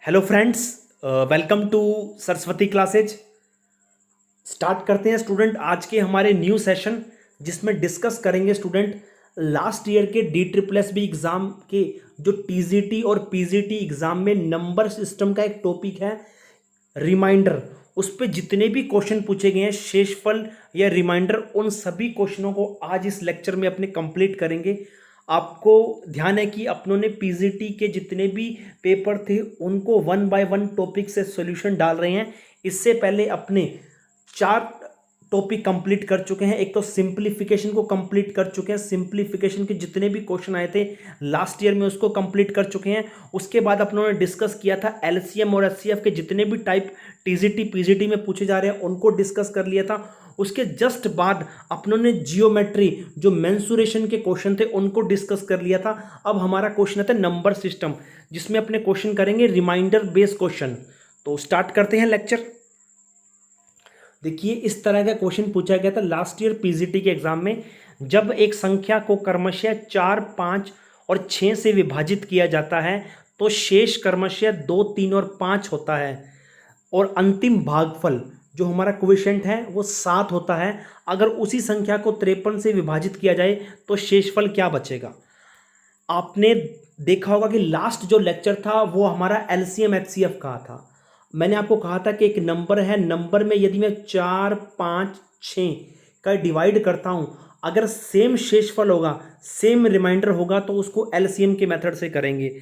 Hello friends, welcome to Saraswati classes. Start करते हैं student आज के हमारे न्यू सेशन, जिसमें डिस्कस करेंगे स्टूडेंट लास्ट ईयर के DSSB एग्ज़ाम के जो TGT और PGT एग्ज़ाम में नंबर सिस्टम का एक टॉपिक है रिमाइंडर। उस पे जितने भी क्वेश्चन पूछे गए हैं शेषफल या रिमाइंडर, उन सभी क्वेश्चनों को आज इस लेक्चर में अपने कंप्लीट करेंगे। आपको ध्यान है कि अपनों ने PGT के जितने भी पेपर थे उनको 1 बाय 1 टॉपिक से सॉल्यूशन डाल रहे हैं। इससे पहले अपने 4 टॉपिक कंप्लीट कर चुके हैं। एक तो सिंप्लीफिकेशन को कंप्लीट कर चुके हैं, सिंप्लीफिकेशन के जितने भी क्वेश्चन आए थे लास्ट ईयर में उसको कंप्लीट कर चुके हैं। उसके बाद अपनों ने डिस्कस किया था LCM और HCF के जितने भी टाइप TGT PGT में पूछे जा रहे हैं उनको डिस्कस कर लिया था। उसके जस्ट बाद अपनों ने जियोमेट्री जो मेंसुरेशन के क्वेश्चन थे उनको डिस्कस कर लिया था। अब हमारा क्वेश्चन आता है नंबर सिस्टम, जिसमें अपने क्वेश्चन करेंगे रिमाइंडर बेस्ड क्वेश्चन। तो स्टार्ट करते हैं लेक्चर। देखिए, इस तरह का क्वेश्चन पूछा गया था लास्ट ईयर PGT के एग्जाम में। जब एक संख्या को क्रमशः 4, 5 और 6 से विभाजित किया जाता है तो शेष क्रमशः 2, 3 और 5 होता है, और अंतिम भागफल जो हमारा कोएफिशिएंट है वो 7 होता है। अगर उसी संख्या को 53 से विभाजित किया जाए तो शेषफल क्या बचेगा। आपने देखा होगा कि लास्ट जो लेक्चर था वो हमारा LCM HCF का था। मैंने आपको कहा था कि एक नंबर है, नंबर में यदि मैं 4, 5, 6 का डिवाइड करता हूं, अगर सेम शेषफल होगा, सेम रिमाइंडर होगा तो उसको LCM के मेथड से करेंगे।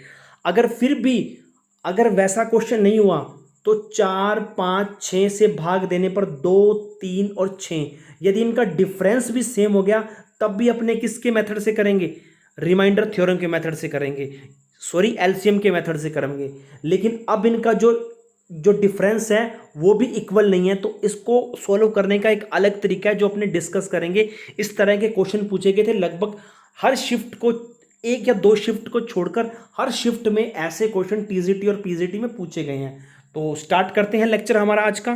अगर फिर भी अगर वैसा क्वेश्चन नहीं हुआ तो 4, 5, 6 से भाग देने पर 2, 3 और 6, यदि इनका डिफरेंस भी सेम हो गया तब भी अपने किसके मेथड से करेंगे, रिमाइंडर थ्योरम के मेथड से करेंगे, सॉरी LCM के मेथड से करेंगे। लेकिन अब इनका जो डिफरेंस है वो भी इक्वल नहीं है, तो इसको सॉल्व करने का एक अलग तरीका है जो अपने डिस्कस करेंगे। इस तरह के क्वेश्चन पूछे गए थे लगभग हर शिफ्ट को, 1 या 2 शिफ्ट को छोड़कर हर शिफ्ट में ऐसे क्वेश्चन TGT और PGT में पूछे गए हैं। तो स्टार्ट करते हैं लेक्चर हमारा आज का।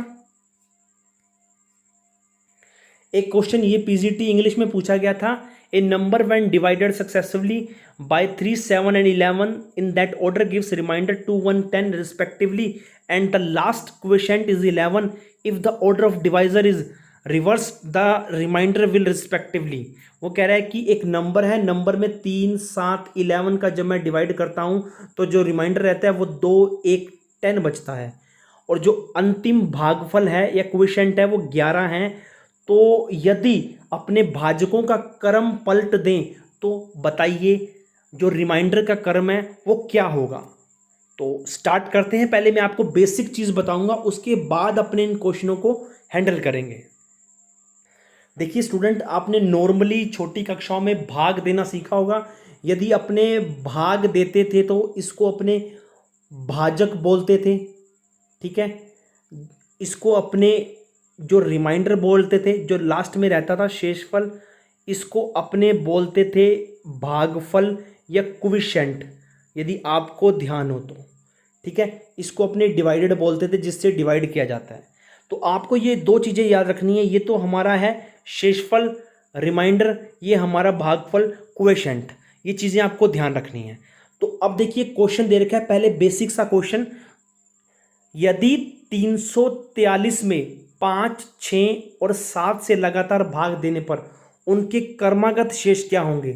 एक क्वेश्चन ये PGT इंग्लिश में पूछा गया था, a number when divided successively by 3, 7 and 11 in that order gives remainder 2, 1, 10 respectively and the last quotient is 11 if the order of divisor is reverse the remainder will respectively. वो कह रहा है कि एक नंबर है, नंबर में 3, 7, 11 का जब मैं डिवाइड करता हूं तो जो रिमाइंडर रहता है वो 2, 1, 10 बचता है, और जो अंतिम भागफल है या क्वोशिएंट है वो 11 है। तो यदि अपने भाजकों का क्रम पलट दें तो बताइए जो रिमाइंडर का क्रम है वो क्या होगा। तो स्टार्ट करते हैं। पहले मैं आपको बेसिक चीज बताऊंगा, उसके बाद अपने इन क्वेश्चनों को हैंडल करेंगे। देखिए स्टूडेंट, आपने नॉर्मली छोटी कक्षाओं में भाग देना सीखा होगा। यदि अपने भाग देते थे तो इसको अपने भाजक बोलते थे, ठीक है। इसको अपने जो रिमाइंडर बोलते थे, जो लास्ट में रहता था शेषफल, इसको अपने बोलते थे भागफल या कोएफिशिएंट, यदि आपको ध्यान हो तो, ठीक है। इसको अपने डिवाइडेड बोलते थे जिससे डिवाइड किया जाता है। तो आपको ये 2 चीज़ें याद रखनी है, ये तो हमारा है शेषफल रिमाइंडर, ये हमारा भागफल कोएफिशिएंट, ये चीज़ें आपको ध्यान रखनी है। तो अब देखिए क्वेश्चन दे रखा है, पहले बेसिक सा क्वेश्चन, यदि 343 में 5, 6 और 7 से लगातार भाग देने पर उनके क्रमागत शेष क्या होंगे।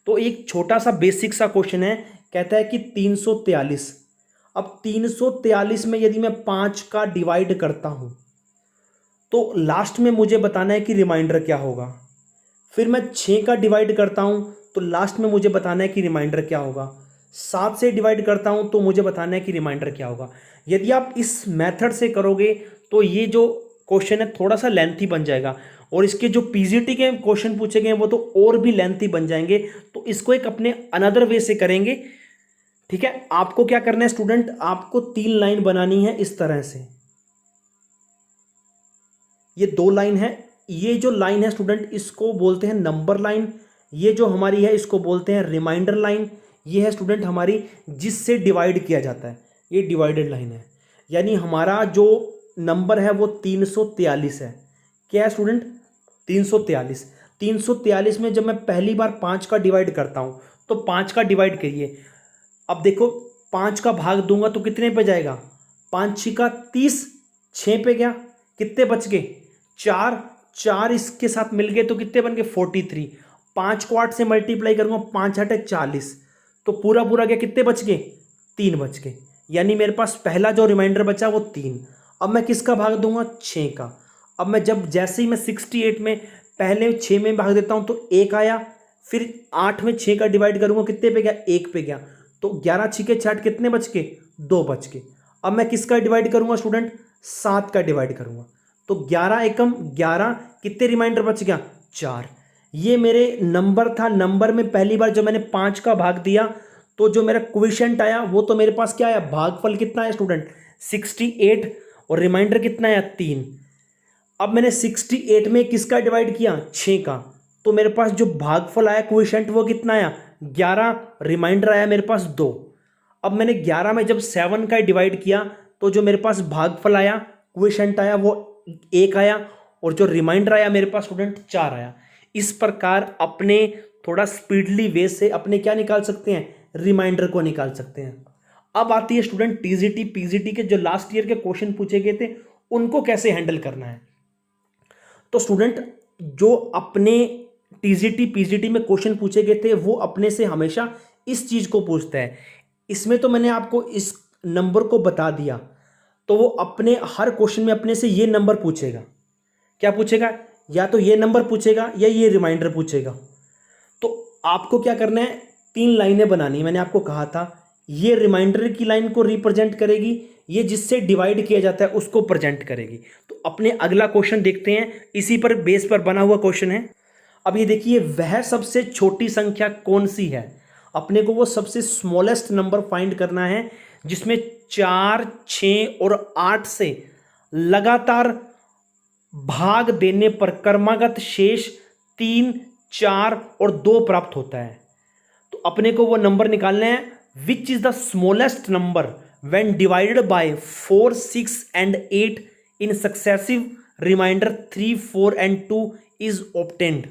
तो एक छोटा सा बेसिक सा क्वेश्चन है, कहता है कि 343, अब 343 में यदि मैं 5 का डिवाइड करता हूं तो लास्ट में मुझे बताना है कि रिमाइंडर क्या होगा। फिर मैं 6 का डिवाइड करता हूं तो लास्ट में मुझे बताना है कि रिमाइंडर क्या होगा। 7 से डिवाइड करता हूं तो मुझे बताना है कि रिमाइंडर क्या होगा। यदि आप इस मेथड से करोगे तो ये जो क्वेश्चन है थोड़ा सा लेंथी बन जाएगा, और इसके जो PGT के क्वेश्चन पूछे गए वो तो और भी लेंथी बन जाएंगे। तो इसको एक अपने अनदर वे से करेंगे, ठीक है। आपको क्या करना है स्टूडेंट, आपको 3 लाइन बनानी है इस तरह से। ये 2 लाइन है, ये जो लाइन है स्टूडेंट इसको बोलते हैं नंबर लाइन, ये जो हमारी है इसको बोलते हैं रिमाइंडर लाइन। ये है स्टूडेंट हमारी जिससे डिवाइड किया जाता है, ये डिवाइडेड लाइन है। यानी हमारा जो नंबर है वो 343 है। क्या है स्टूडेंट, 343। 343 में जब मैं पहली बार 5 का डिवाइड करता हूं तो 5 का डिवाइड करिए। अब देखो 5 का भाग दूंगा तो कितने पे जाएगा, 5 छिका 30, 6 पे गया, कितने बच गए 4, 4 इसके साथ मिल गए तो कितने बन गए 43। 5 को 8 से मल्टीप्लाई करूंगा, 5 8 40, तो पूरा पूरा गया, कितने बच गए 3 बच गए। यानी मेरे पास पहला जो रिमाइंडर बचा वो 3। अब मैं किसका भाग दूंगा, 6 का। अब मैं जैसे ही मैं 68 में पहले 6 में भाग देता हूं तो 1 आया, फिर 8 में 6 का डिवाइड करूंगा, कितने पे गया 1 पे गया, तो 11 छिके 6 कितने बच के 2 बच के। अब मैं किसका डिवाइड करूंगा स्टूडेंट, 7 का डिवाइड करूंगा, तो 11 एकम 11, कितने रिमाइंडर बच गया 4। ये मेरे नंबर था। नंबर में पहली बार जब मैंने 5 का भाग दिया तो जो मेरा क्वोशिएंट आया वो तो मेरे पास क्या आया, भागफल कितना आया स्टूडेंट 68, और रिमाइंडर कितना आया 3। अब मैंने 68 में किसका डिवाइड किया, 6 का, तो मेरे पास जो भागफल आया क्वोशिएंट वो कितना आया 11, रिमाइंडर आया मेरे पास 2। अब मैंने 11 में जब 7 का डिवाइड किया तो जो मेरे पास भागफल आया क्वोशिएंट आया वो 1 आया, और जो रिमाइंडर आया मेरे पास स्टूडेंट 4 आया। इस प्रकार अपने थोड़ा स्पीडली वे से अपने क्या निकाल सकते हैं, रिमाइंडर को निकाल सकते हैं। अब आती है स्टूडेंट टीजीटी पीजीटी के जो लास्ट ईयर के क्वेश्चन पूछे गए थे उनको कैसे हैंडल करना है। तो स्टूडेंट जो अपने टीजीटी पीजीटी में क्वेश्चन पूछे गए थे वो अपने से हमेशा इस चीज को पूछता है। इसमें तो मैंने आपको इस नंबर को बता दिया, तो वो अपने हर क्वेश्चन में अपने से ये नंबर पूछेगा। क्या पूछेगा, या तो ये नंबर पूछेगा या ये रिमाइंडर पूछेगा। तो आपको क्या करना है, 3 लाइनें बनानी है। मैंने आपको कहा था ये रिमाइंडर की लाइन को रिप्रेजेंट करेगी, ये जिससे डिवाइड किया जाता है उसको प्रेजेंट करेगी। तो अपने अगला क्वेश्चन देखते हैं, इसी पर बेस पर बना हुआ क्वेश्चन है। अब ये देखिए, वह सबसे छोटी संख्या कौन सी है। अपने को वो सबसे स्मॉलेस्ट नंबर फाइंड करना है जिसमें 4, 6 और 8 से लगातार भाग देने पर क्रमागत शेष 3, 4 और 2 प्राप्त होता है। तो अपने को वो नंबर निकालना है which is the smallest number when divided by 4, 6 and 8 in successive remainder 3, 4 and 2 is obtained.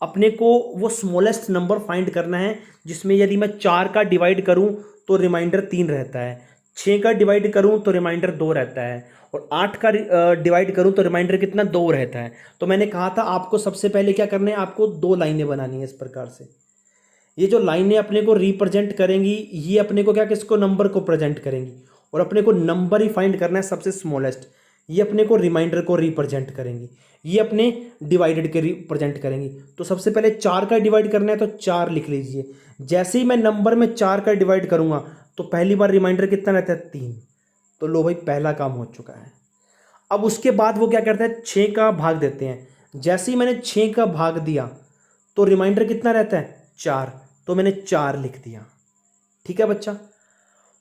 अपने को वो स्मॉलेस्ट नंबर फाइंड करना है जिसमें यदि मैं 4 का डिवाइड करूं तो रिमाइंडर 3 रहता है, 6 का डिवाइड करूं तो रिमाइंडर 2 रहता है, और 8 का डिवाइड करूं तो रिमाइंडर कितना 2 रहता है। तो मैंने कहा था आपको सबसे पहले क्या करना है, आपको 2 लाइनें बनानी है इस प्रकार से। ये जो लाइनें अपने को रिप्रेजेंट करेंगी ये अपने को क्या, किसको, नंबर को प्रेजेंट करेंगी, और अपने को नंबर ही फाइंड करना है सबसे स्मॉलेस्ट। ये अपने को रिमाइंडर को रिप्रेजेंट करेंगी, ये अपने डिवाइडेड के रिप्रेजेंट करेंगी। तो सबसे पहले 4 का डिवाइड करना है तो 4 लिख लीजिए। जैसे ही मैं नंबर में 4 का डिवाइड करूंगा तो पहली बार रिमाइंडर कितना रहता है 3। तो लो भाई, पहला काम हो चुका है। अब उसके बाद वो क्या करते हैं, 6 का भाग देते हैं। जैसे ही मैंने 6 का भाग दिया तो रिमाइंडर कितना रहता है 4, तो मैंने 4 लिख दिया। ठीक है बच्चा।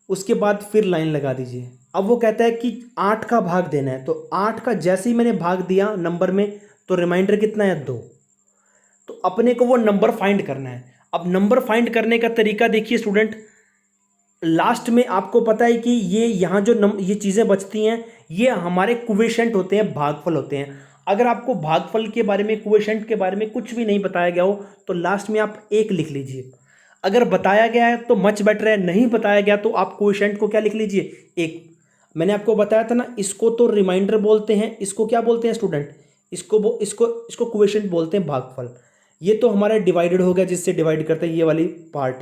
उसके बाद फिर लाइन लगा दीजिए। अब वो कहता है कि 8 का भाग देना है, तो 8 का जैसे ही मैंने भाग दिया नंबर में तो रिमाइंडर कितना है 2। तो अपने को वो नंबर फाइंड करना है। अब नंबर फाइंड करने का तरीका देखिए स्टूडेंट, लास्ट में आपको पता है कि ये यहाँ जो ये चीज़ें बचती हैं ये हमारे क्वोशिएंट होते हैं, भागफल होते हैं। अगर आपको भागफल के बारे में, क्वोशिएंट के बारे में कुछ भी नहीं बताया गया हो तो लास्ट में आप 1 लिख लीजिए। अगर बताया गया है तो मच बेटर है, नहीं बताया गया तो आप क्वोशिएंट को क्या लिख लीजिए 1। मैंने आपको बताया था ना, इसको तो रिमाइंडर बोलते हैं, इसको क्या बोलते हैं स्टूडेंट, इसको क्वोशिएंट बोलते हैं, भागफल। ये तो हमारा डिवाइडेड हो गया जिससे डिवाइड करते हैं ये वाली पार्ट,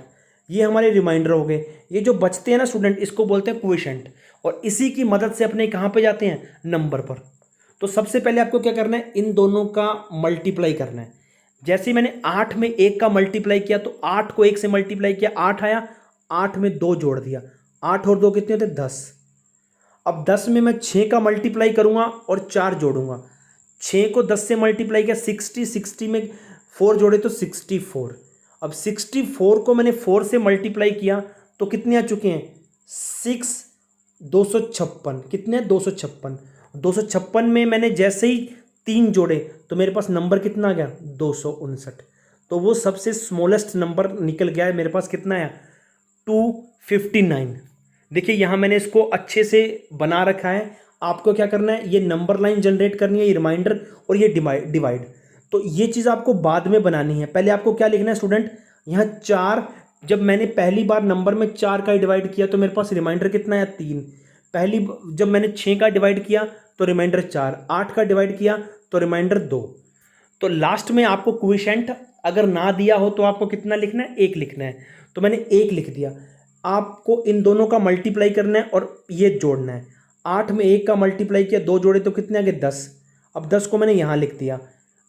ये हमारे रिमाइंडर हो गए। ये जो बचते हैं ना स्टूडेंट इसको बोलते हैं क्वोशिएंट, और इसी की मदद से अपने कहाँ पे जाते हैं, नंबर पर। तो सबसे पहले आपको क्या करना है, इन दोनों का मल्टीप्लाई करना है। जैसे ही मैंने 8 में 1 का मल्टीप्लाई किया तो 8 को 1 से मल्टीप्लाई किया, 8 आया, 8 में 2 जोड़ दिया, 8 और 2 कितने होते 10। अब 10 में मैं 6 का मल्टीप्लाई करूंगा और 4 जोड़ूंगा, 6 को 10 से मल्टीप्लाई किया 60, 60 में 4 जोड़े तो 64। अब 64 को मैंने 4 से मल्टीप्लाई किया तो कितने आ चुके हैं 6, 256। कितने 256। 256 में मैंने जैसे ही 3 जोड़े तो मेरे पास नंबर कितना आ गया 259। तो वो सबसे स्मॉलेस्ट नंबर निकल गया है मेरे पास, कितना आया 259। देखिए यहाँ मैंने इसको अच्छे से बना रखा है। आपको क्या करना है, ये नंबर लाइन जनरेट करनी है, ये रिमाइंडर और ये डिवाइड। तो ये चीज़ आपको बाद में बनानी है। पहले आपको क्या लिखना है स्टूडेंट, यहाँ 4 जब मैंने पहली बार नंबर में 4 का डिवाइड किया तो मेरे पास रिमाइंडर कितना है 3। जब मैंने 6 का डिवाइड किया तो रिमाइंडर 4, 8 का डिवाइड किया तो रिमाइंडर 2। तो लास्ट में आपको क्वोशिएंट अगर ना दिया हो तो आपको कितना लिखना है, 1 लिखना है। तो मैंने 1 लिख दिया। आपको इन दोनों का मल्टीप्लाई करना है और ये जोड़ना है। 8 में 1 का मल्टीप्लाई किया, 2 जोड़े तो कितने आ गए 10। अब 10 को मैंने यहाँ लिख दिया।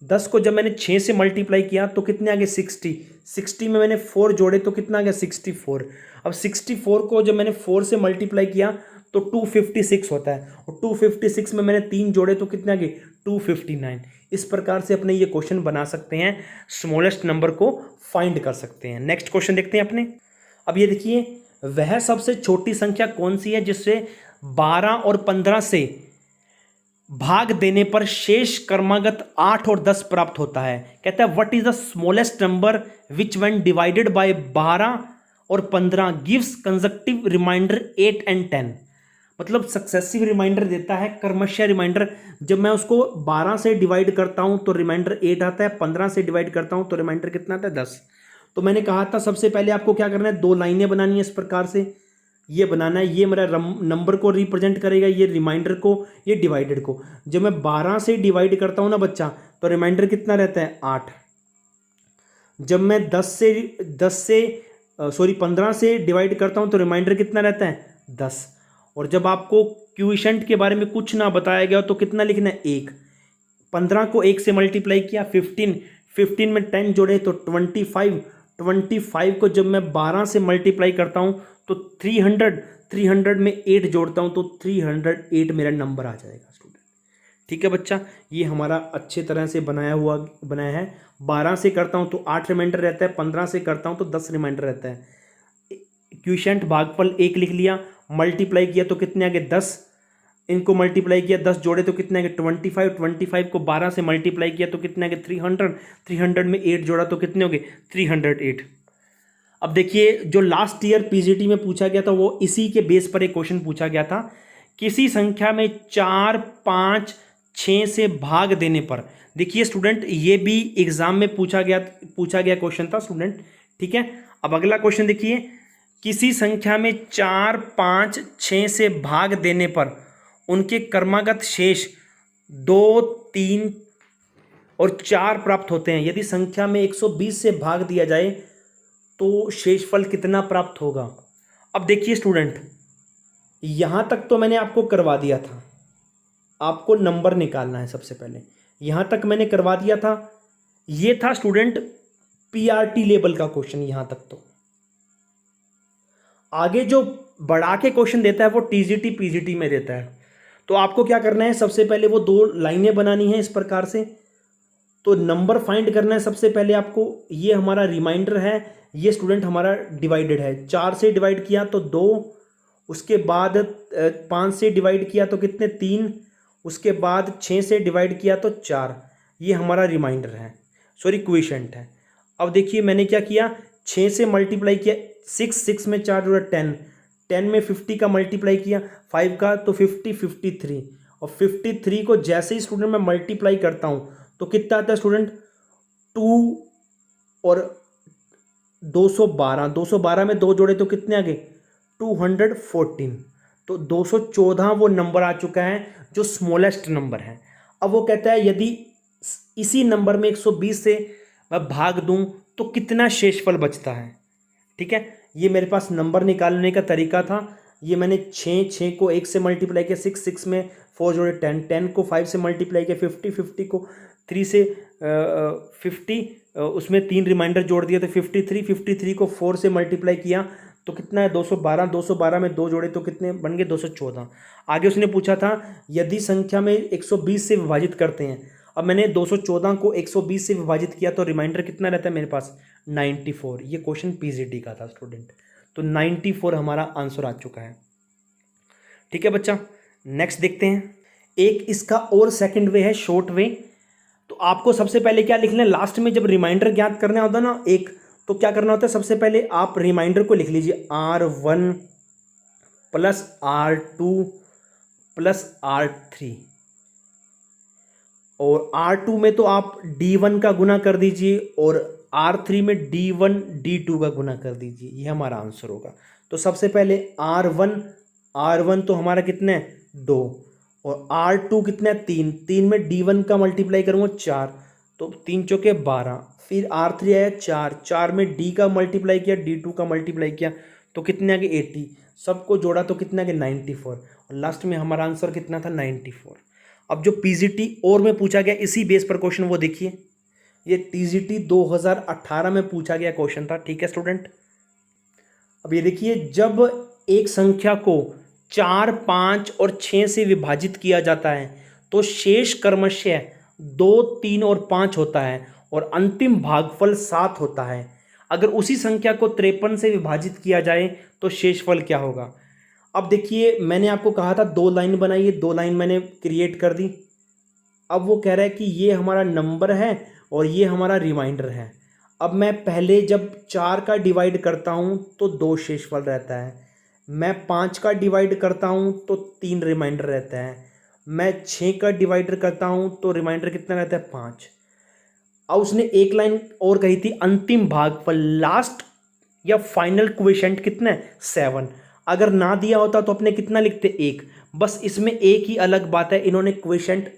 10 को जब मैंने 6 से मल्टीप्लाई किया तो कितने आ गए 60। 60 में मैंने 4 जोड़े तो कितना आ गया 64। अब 64 को जब मैंने 4 से मल्टीप्लाई किया तो 256 होता है, और 256 में मैंने 3 जोड़े तो कितने आ गए 259। इस प्रकार से अपने ये क्वेश्चन बना सकते हैं, स्मॉलेस्ट नंबर को फाइंड कर सकते हैं। नेक्स्ट क्वेश्चन देखते हैं अपने। अब ये देखिए, वह सबसे छोटी संख्या कौन सी है जिससे 12 और 15 से भाग देने पर शेष क्रमागत 8 और 10 प्राप्त होता है। कहता है what is the smallest number which when divided bye 12 और 15 गिव्स कंसेक्टिव रिमाइंडर 8 एंड 10। मतलब सक्सेसिव रिमाइंडर देता है, क्रमशः रिमाइंडर। जब मैं उसको 12 से डिवाइड करता हूं तो रिमाइंडर 8 आता है, 15 से डिवाइड करता हूं तो रिमाइंडर कितना आता है 10। तो मैंने कहा था सबसे पहले आपको क्या करना है, 2 लाइनें बनानी है इस प्रकार से। ये बनाना है, ये मेरा नंबर को रिप्रेजेंट करेगा, ये रिमाइंडर को, ये डिवाइडेड को। जब मैं 12 से डिवाइड करता हूं ना बच्चा, तो रिमाइंडर कितना रहता है 8। जब मैं 15 से डिवाइड करता हूं तो रिमाइंडर कितना रहता है 10। और जब आपको क्वोशिएंट के बारे में कुछ ना बताया गया तो कितना लिखना है 1। 15 को 1 से मल्टीप्लाई किया 15, 15 में 10 जोड़े तो 25, 25 को जब मैं 12 से मल्टीप्लाई करता हूं तो 300, 300 में 8 जोड़ता हूं तो 308 मेरा नंबर आ जाएगा स्टूडेंट। ठीक है बच्चा, ये हमारा अच्छे तरह से बनाया है। 12 से करता हूं तो 8 रिमाइंडर रहता है, 15 से करता हूं तो 10 रिमाइंडर रहता है। क्वोशिएंट भागफल 1 लिख लिया, मल्टीप्लाई किया तो कितने आ गए 10। इनको मल्टीप्लाई किया, 10 जोड़े तो कितने आ गए 25, 25 को 12 से मल्टीप्लाई किया तो कितने आ गए 300, 300 में 8 जोड़ा तो कितने हो गए 308। अब देखिए, जो लास्ट ईयर पीजीटी में पूछा गया था वो इसी के बेस पर एक क्वेश्चन पूछा गया था। किसी संख्या में 4, 5, 6 से भाग देने पर, देखिए स्टूडेंट ये भी एग्जाम में पूछा गया क्वेश्चन था स्टूडेंट। ठीक है, अब अगला क्वेश्चन देखिए, किसी संख्या में 4, 5, 6 से भाग देने पर उनके क्रमागत शेष 2, 3 और 4 प्राप्त होते हैं। यदि संख्या में 120 से भाग दिया जाए तो शेषफल कितना प्राप्त होगा। अब देखिए स्टूडेंट, यहां तक तो मैंने आपको करवा दिया था, आपको नंबर निकालना है सबसे पहले। यहां तक मैंने करवा दिया था, ये था स्टूडेंट पीआरटी लेवल का क्वेश्चन यहां तक। तो आगे जो बढ़ा के क्वेश्चन देता है वो टीजीटी पीजीटी में देता है। तो आपको क्या करना है, सबसे पहले वो 2 लाइनें बनानी है इस प्रकार से। तो नंबर फाइंड करना है सबसे पहले आपको। ये हमारा रिमाइंडर है, ये स्टूडेंट हमारा डिवाइडेड है। 4 से डिवाइड किया तो 2, उसके बाद 5 से डिवाइड किया तो कितने 3, उसके बाद 6 से डिवाइड किया तो 4। ये हमारा रिमाइंडर है, सॉरी क्वोशिएंट है। अब देखिए मैंने क्या किया, 6 से मल्टीप्लाई किया 6, 6 में 4 जोड़ा 10, 10 में 50 का मल्टीप्लाई किया 5 का तो 50, 53। और 53 को जैसे ही स्टूडेंट मैं मल्टीप्लाई करता हूँ तो कितना आता है स्टूडेंट 2 और 212, 212 में 2 जोड़े तो कितने आ गए 214। तो 214 वो नंबर आ चुका है जो स्मॉलेस्ट नंबर है। अब वो कहता है यदि इसी नंबर में 120 से मैं भाग दूं तो कितना शेषफल बचता है। ठीक है, ये मेरे पास नंबर निकालने का तरीका था। ये मैंने 6 को 1 से मल्टीप्लाई किया, 6 में 4 जोड़े 10, 10 को 5 से मल्टीप्लाई किया 50, 50 को 3 से 50, उसमें 3 रिमाइंडर जोड़ दिया तो 53, 53 को 4 से मल्टीप्लाई किया तो कितना है 212, 212 में 2 जोड़े तो कितने बन गए 214। आगे उसने पूछा था यदि संख्या में 120 से विभाजित करते हैं। अब मैंने 214 को 120 से विभाजित किया तो रिमाइंडर कितना रहता है मेरे पास 94। ये क्वेश्चन पीजीटी का था स्टूडेंट, तो 94 हमारा आंसर आ चुका है। ठीक है बच्चा, नेक्स्ट देखते हैं। एक इसका और सेकंड वे है, शॉर्ट वे। तो आपको सबसे पहले क्या लिखना है, लास्ट में जब रिमाइंडर ज्ञात करना होता है ना एक, तो क्या करना होता है, सबसे पहले आप रिमाइंडर को लिख लीजिए R1 plus R2 plus R3, और R2 में तो आप D1 का गुना कर दीजिए और R3 में D1 D2 का गुना कर दीजिए, ये हमारा आंसर होगा। तो सबसे पहले R1 तो हमारा कितना है 2, और R2 कितना है 3, 3 में D1 का मल्टीप्लाई करूँगा 4, तो 3 चौके 12, फिर R3 आया 4, 4 में D का मल्टीप्लाई किया, D2 का मल्टीप्लाई किया, तो कितने आ गए 80, सबको जोड़ा तो कितना आ गया 94, और लास्ट में हमारा आंसर कितना था 94। अब जो PGT और में पूछा गया इसी बेस पर क्वेश्चन वो देखिए, ये TGT 2018 में पूछा गया क्वेश्चन था, ठीक है स्टूडेंट। अब ये देखिए, जब एक संख्या को 4, 5 और 6 से विभाजित किया जाता है तो शेष क्रमशः 2, 3 और 5 होता है और अंतिम भागफल 7 होता है। अगर उसी संख्या को 53 से विभाजित किया जाए तो शेषफल क्या होगा। अब देखिए, मैंने आपको कहा था 2 लाइन बनाइए, 2 लाइन मैंने क्रिएट कर दी। अब वो कह रहा है कि ये हमारा नंबर है और ये हमारा रिमाइंडर है। अब मैं पहले जब 4 का डिवाइड करता हूँ तो 2 शेषफल रहता है, मैं 5 का डिवाइड करता हूँ तो 3 रिमाइंडर रहता है, मैं 6 का डिवाइडर करता हूँ तो रिमाइंडर कितना रहता है 5। अब उसने एक लाइन और कही थी, अंतिम भागफल लास्ट या फाइनल क्वोशिएंट कितना है 7। अगर ना दिया होता तो अपने कितना लिखते 1, बस इसमें एक ही अलग बात है, इन्होंने क्वोशिएंट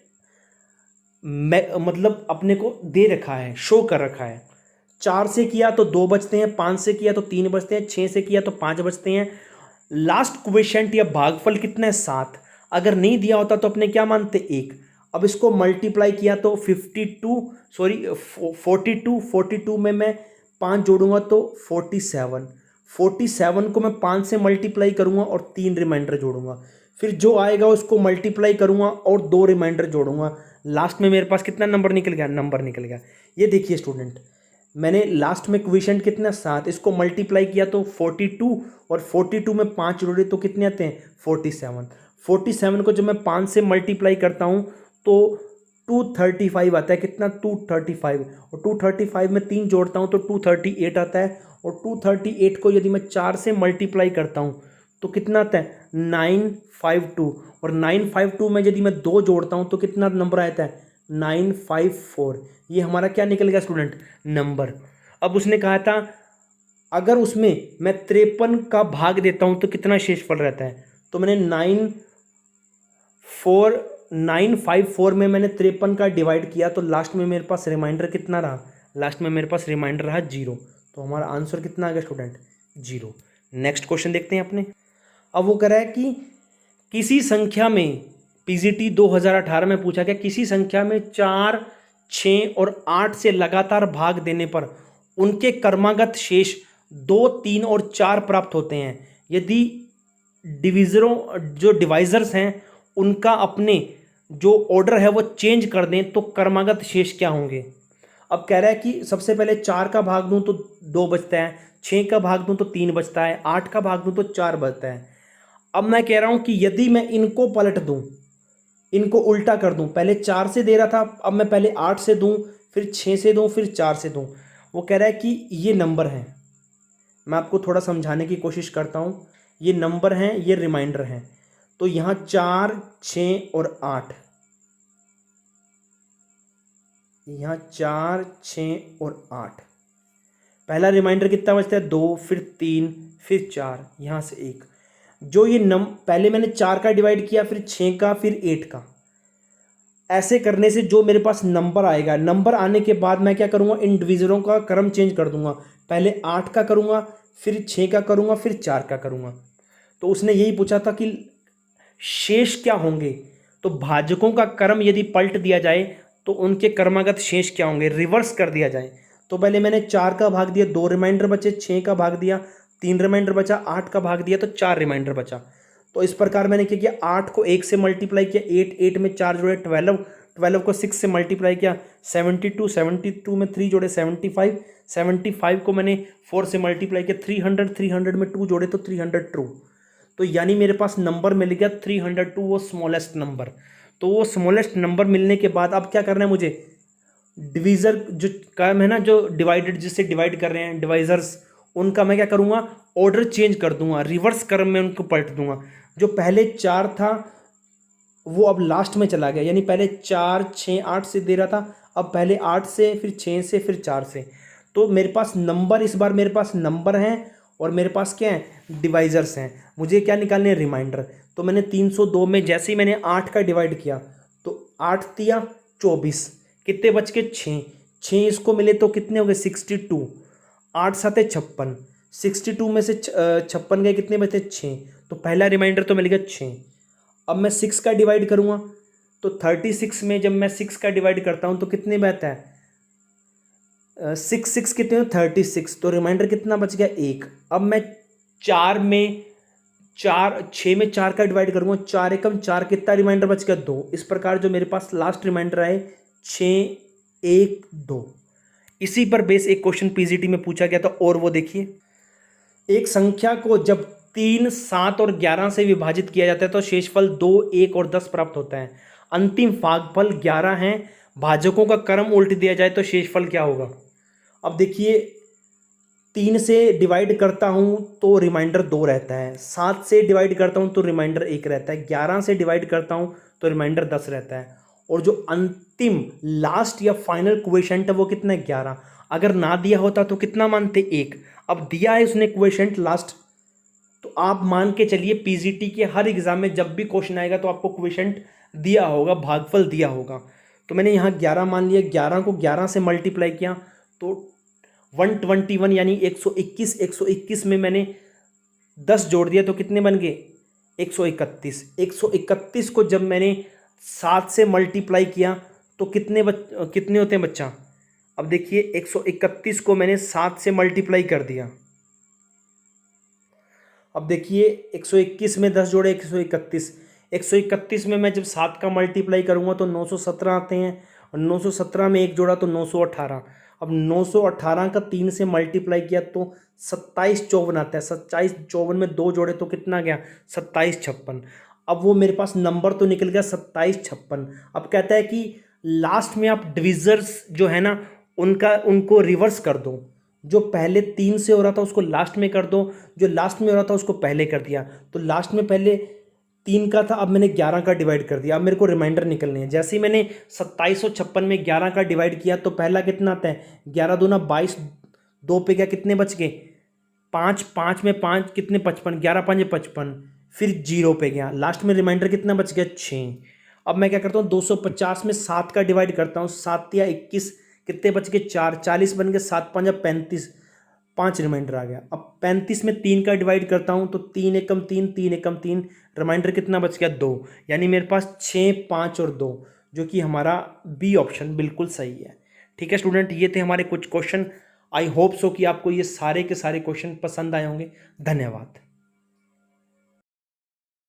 मतलब अपने को दे रखा है, शो कर रखा है। 4 से किया तो 2 बचते हैं, 5 से किया तो 3 बचते हैं, 6 से किया तो 5 बचते हैं। लास्ट क्वोशिएंट या भागफल कितना है 7। अगर नहीं दिया होता तो अपने क्या मानते 1। अब इसको मल्टीप्लाई किया तो 42 में मैं 5 जोड़ूंगा तो 47 को मैं 5 से मल्टीप्लाई करूंगा और 3 रिमाइंडर जोड़ूंगा, फिर जो आएगा उसको मल्टीप्लाई करूंगा और 2 रिमाइंडर जोड़ूंगा, लास्ट में मेरे पास कितना नंबर निकल गया। ये देखिए स्टूडेंट, मैंने लास्ट में क्वोशिएंट कितना 7, इसको मल्टीप्लाई किया तो 42, और 42 में 5 जोड़े तो कितने आते हैं 47 को जब मैं 5 से मल्टीप्लाई करता हूँ तो 235 आता है, कितना 235, और 235 में 3 जोड़ता हूँ तो 238 आता है, और 238 को यदि मैं 4 से मल्टीप्लाई करता हूँ तो कितना आता है 952, और 952 में यदि मैं 2 जोड़ता हूँ तो कितना नंबर आता है 954। ये हमारा क्या निकल गया स्टूडेंट नंबर। अब उसने कहा था अगर उसमें मैं 53 का भाग देता हूँ तो कितना शेषफल रहता है, तो मैंने 954 में मैंने 53 का डिवाइड किया तो लास्ट में मेरे पास रिमाइंडर कितना रहा, लास्ट में मेरे पास रिमाइंडर रहा 0। तो हमारा आंसर कितना आ गया स्टूडेंट 0। नेक्स्ट क्वेश्चन देखते हैं अपने। अब वो कह रहा है कि किसी संख्या में PGT 2018 में पूछा गया, किसी संख्या में 4, 6 और 8 से लगातार भाग देने पर उनके क्रमागत शेष 2, 3 और 4 प्राप्त होते हैं। यदि डिवाइजर्स हैं उनका अपने जो ऑर्डर है वो चेंज कर दें तो क्रमागत शेष क्या होंगे। अब कह रहा है कि सबसे पहले 4 का भाग दूं तो 2 बचता है, 6 का भाग दूं तो 3 बचता है, 8 का भाग दूं तो 4 बचता है। अब मैं कह रहा हूं कि यदि मैं इनको पलट दूं, इनको उल्टा कर दूं, पहले 4 से दे रहा था, अब मैं पहले 8 से दूं, फिर 6 से दूं, फिर 4 से दूं। वो कह रहा है कि ये नंबर हैं, मैं आपको थोड़ा समझाने की कोशिश करता हूं। ये नंबर हैं, ये रिमाइंडर हैं। तो यहाँ 4, 6 और 8, यहाँ 4, 6 और 8। पहला रिमाइंडर कितना बचता है 2, फिर 3, फिर 4, यहाँ से 1। जो ये पहले मैंने 4 का डिवाइड किया, फिर 6 का, फिर 8 का। ऐसे करने से जो मेरे पास नंबर आएगा, नंबर आने के बाद मैं क्या करूँगा, इन डिविजरों का क्रम चेंज कर दूंगा। पहले 8 का करूँगा, फिर 6 का करूँगा, फिर 4 का करूँगा। तो उसने यही पूछा था कि शेष क्या होंगे। तो भाजकों का क्रम यदि पलट दिया जाए तो उनके क्रमागत शेष क्या होंगे, रिवर्स कर दिया जाए। तो पहले मैंने 4 का भाग दिया, 2 रिमाइंडर बचे, 6 का भाग दिया, 3 रिमाइंडर बचा, 8 का भाग दिया तो 4 रिमाइंडर बचा। तो इस प्रकार मैंने क्या किया, 8 को 1 से मल्टीप्लाई किया, 8 में 4 जोड़े 12 को 6 से मल्टीप्लाई किया, 72 में 3 जोड़े 75 को मैंने 4 से मल्टीप्लाई किया, 300 में 2 जोड़े तो 302। तो यानी मेरे पास नंबर मिल गया 302, वो स्मॉलेस्ट नंबर। तो वो स्मॉलेस्ट नंबर मिलने के बाद अब क्या करना है मुझे, डिवीज़र जो काम है ना, जो डिवाइडेड जिससे डिवाइड कर रहे हैं डिवाइजर्स, उनका मैं क्या करूँगा, ऑर्डर चेंज कर दूंगा, रिवर्स क्रम में उनको पलट दूंगा। जो पहले 4 था वो अब लास्ट में चला गया, यानी पहले 4, 6, 8 से दे रहा था, अब पहले 8 से, फिर 6 से, फिर 4 से। तो मेरे पास नंबर, इस बार मेरे पास नंबर हैं और मेरे पास क्या है, डिवाइजर्स हैं। मुझे क्या निकालने हैं, रिमाइंडर। तो मैंने 302 में जैसे ही मैंने 8 का डिवाइड किया तो 8 दिया 24, कितने बच के 6, 6 इसको मिले तो कितने हो गए 62, 8 7 56, 62 में से 56 गए, कितने बचे 6, तो पहला रिमाइंडर तो मिल गया 6। अब मैं 6 का डिवाइड करूँगा तो 36 में जब मैं 6 का डिवाइड करता हूँ तो कितने में आता है, 6 6 कितने हो 36, तो रिमाइंडर कितना बच गया 1। अब मैं 4 में 4 6 में 4 का डिवाइड करूँगा, 4 एकम 4, कितना रिमाइंडर बच गया 2। इस प्रकार जो मेरे पास लास्ट रिमाइंडर आए 6 1 2। इसी पर बेस एक क्वेश्चन पीजीटी में पूछा गया था, और वो देखिए, एक संख्या को जब 3 7 और 11 से विभाजित किया जाता है तो शेषफल 2 1 और 10 प्राप्त होता है। अंतिम भागफल 11 है, भाजकों का क्रम उल्ट दिया जाए तो शेषफल क्या होगा। अब देखिए, 3 से डिवाइड करता हूँ तो रिमाइंडर 2 रहता है, 7 से डिवाइड करता हूँ तो रिमाइंडर 1 रहता है, 11 से डिवाइड करता हूँ तो रिमाइंडर 10 रहता है, और जो अंतिम लास्ट या फाइनल क्वोशिएंट है वो कितना है 11। अगर ना दिया होता तो कितना मानते 1। अब दिया है उसने क्वोशिएंट लास्ट, तो आप मान के चलिए पीजीटी के हर एग्जाम में जब भी क्वेश्चन आएगा तो आपको क्वोशिएंट दिया होगा, भागफल दिया होगा। तो मैंने यहाँ 11 मान लिया, 11 को 11 से मल्टीप्लाई किया तो 121 यानी 121, 121 में मैंने 10 जोड़ दिया तो कितने बन गए 131। 131 को जब मैंने 7 से मल्टीप्लाई किया तो कितने होते हैं बच्चा। अब देखिए 131 को मैंने 7 से मल्टीप्लाई कर दिया। अब देखिए 121 में 10 जोड़े 131, 131 में मैं जब 7 का मल्टीप्लाई करूँगा तो 917 आते हैं, और 917 में 1 जोड़ा तो 918। अब 918 का 3 से मल्टीप्लाई किया तो 2754 आता है, 2754 में 2 जोड़े तो कितना गया 2756। अब वो मेरे पास नंबर तो निकल गया 2756। अब कहता है कि लास्ट में आप डिविजर्स जो है ना उनको रिवर्स कर दो, जो पहले 3 से हो रहा था उसको लास्ट में कर दो, जो लास्ट में हो रहा था उसको पहले कर दिया। तो लास्ट में पहले 3 का था, अब मैंने 11 का डिवाइड कर दिया। अब मेरे को रिमाइंडर निकलने हैं। जैसे ही मैंने 2756 में 11 का डिवाइड किया तो पहला कितना आता है 11 दूना 22, 2 पे क्या कितने बच गए 5, 5 में 5 कितने 55, 11 5 55, फिर 0 पे गया, लास्ट में रिमाइंडर कितना बच गया 6। अब मैं क्या करता हूँ 250 में 7 का डिवाइड करता हूँ, 7 या 21, कितने बच गए 4, 40 बन गए, 7 5 35, 5 रिमाइंडर आ गया। अब 35 में 3 का डिवाइड करता हूँ तो 3 एकम 3, 3 एकम 3, रिमाइंडर कितना बच गया 2, यानी मेरे पास 6 5 और 2, जो कि हमारा बी ऑप्शन बिल्कुल सही है। ठीक है स्टूडेंट, ये थे हमारे कुछ क्वेश्चन। आई होप सो कि आपको ये सारे के सारे क्वेश्चन पसंद आए होंगे। धन्यवाद।